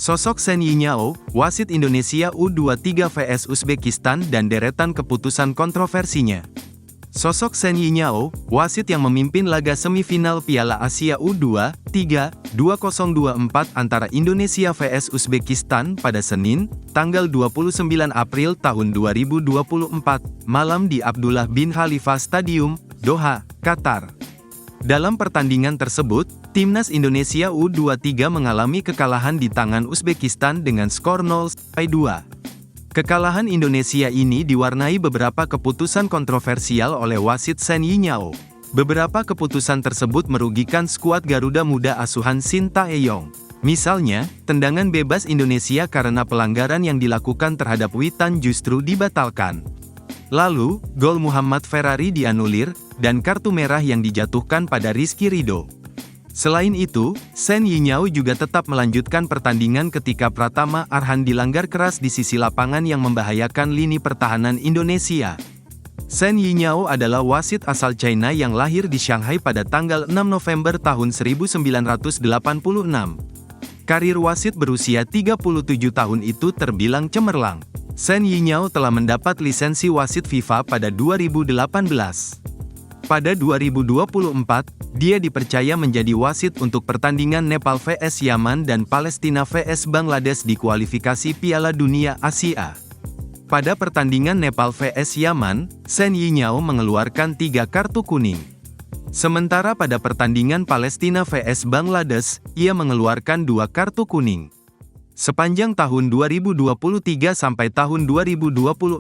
Sosok Shen Yinyao, wasit Indonesia U23 vs Uzbekistan dan deretan keputusan kontroversinya. Sosok Shen Yinyao, wasit yang memimpin laga semifinal Piala Asia U23 2024 antara Indonesia vs Uzbekistan pada Senin, tanggal 29 April tahun 2024, malam di Abdullah bin Khalifa Stadium, Doha, Qatar. Dalam pertandingan tersebut, timnas Indonesia U23 mengalami kekalahan di tangan Uzbekistan dengan skor 0-2. Kekalahan Indonesia ini diwarnai beberapa keputusan kontroversial oleh wasit Shen Yinyao. Beberapa keputusan tersebut merugikan skuad Garuda Muda asuhan Shin Tae-yong. Misalnya, tendangan bebas Indonesia karena pelanggaran yang dilakukan terhadap Witan justru dibatalkan. Lalu, gol Muhammad Ferrari dianulir, dan kartu merah yang dijatuhkan pada Rizky Ridho. Selain itu, Shen Yinyao juga tetap melanjutkan pertandingan ketika Pratama Arhan dilanggar keras di sisi lapangan yang membahayakan lini pertahanan Indonesia. Shen Yinyao adalah wasit asal China yang lahir di Shanghai pada tanggal 6 November tahun 1986. Karir wasit berusia 37 tahun itu terbilang cemerlang. Shen Yinyao telah mendapat lisensi wasit FIFA pada 2018. Pada 2024, dia dipercaya menjadi wasit untuk pertandingan Nepal vs Yaman dan Palestina vs Bangladesh di kualifikasi Piala Dunia Asia. Pada pertandingan Nepal vs Yaman, Shen Yinyao mengeluarkan 3 kartu kuning. Sementara pada pertandingan Palestina vs Bangladesh, ia mengeluarkan 2 kartu kuning. Sepanjang tahun 2023 sampai tahun 2024,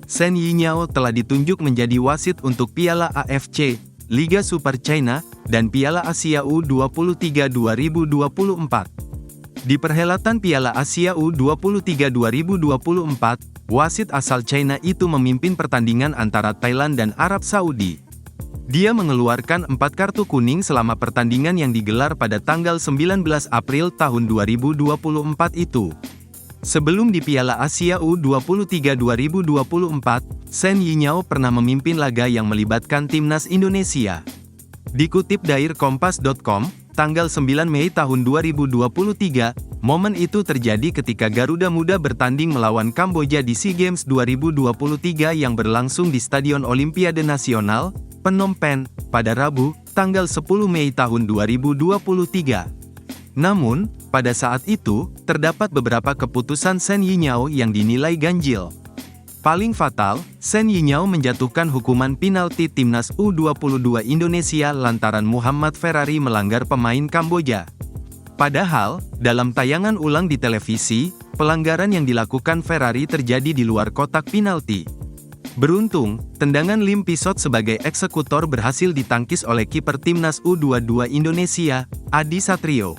Shen Yinyao telah ditunjuk menjadi wasit untuk Piala AFC, Liga Super China, dan Piala Asia U23 2024. Di perhelatan Piala Asia U23 2024, wasit asal China itu memimpin pertandingan antara Thailand dan Arab Saudi. Dia mengeluarkan 4 kartu kuning selama pertandingan yang digelar pada tanggal 19 April tahun 2024 itu. Sebelum di Piala Asia U23 2024, Shen Yinyao pernah memimpin laga yang melibatkan timnas Indonesia. Dikutip dari Kompas.com, tanggal 9 Mei tahun 2023, momen itu terjadi ketika Garuda Muda bertanding melawan Kamboja di SEA Games 2023 yang berlangsung di Stadion Olimpiade Nasional, Phnom Penh, pada Rabu, tanggal 10 Mei tahun 2023. Namun, pada saat itu, terdapat beberapa keputusan Shen Yinyao yang dinilai ganjil. Paling fatal, Shen Yinyao menjatuhkan hukuman penalti timnas U22 Indonesia lantaran Muhammad Ferrari melanggar pemain Kamboja. Padahal, dalam tayangan ulang di televisi, pelanggaran yang dilakukan Ferrari terjadi di luar kotak penalti. Beruntung, tendangan Lim Pisot sebagai eksekutor berhasil ditangkis oleh kiper timnas U22 Indonesia, Adi Satrio.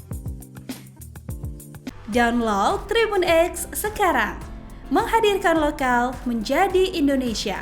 Download Tribun X sekarang, menghadirkan lokal menjadi Indonesia.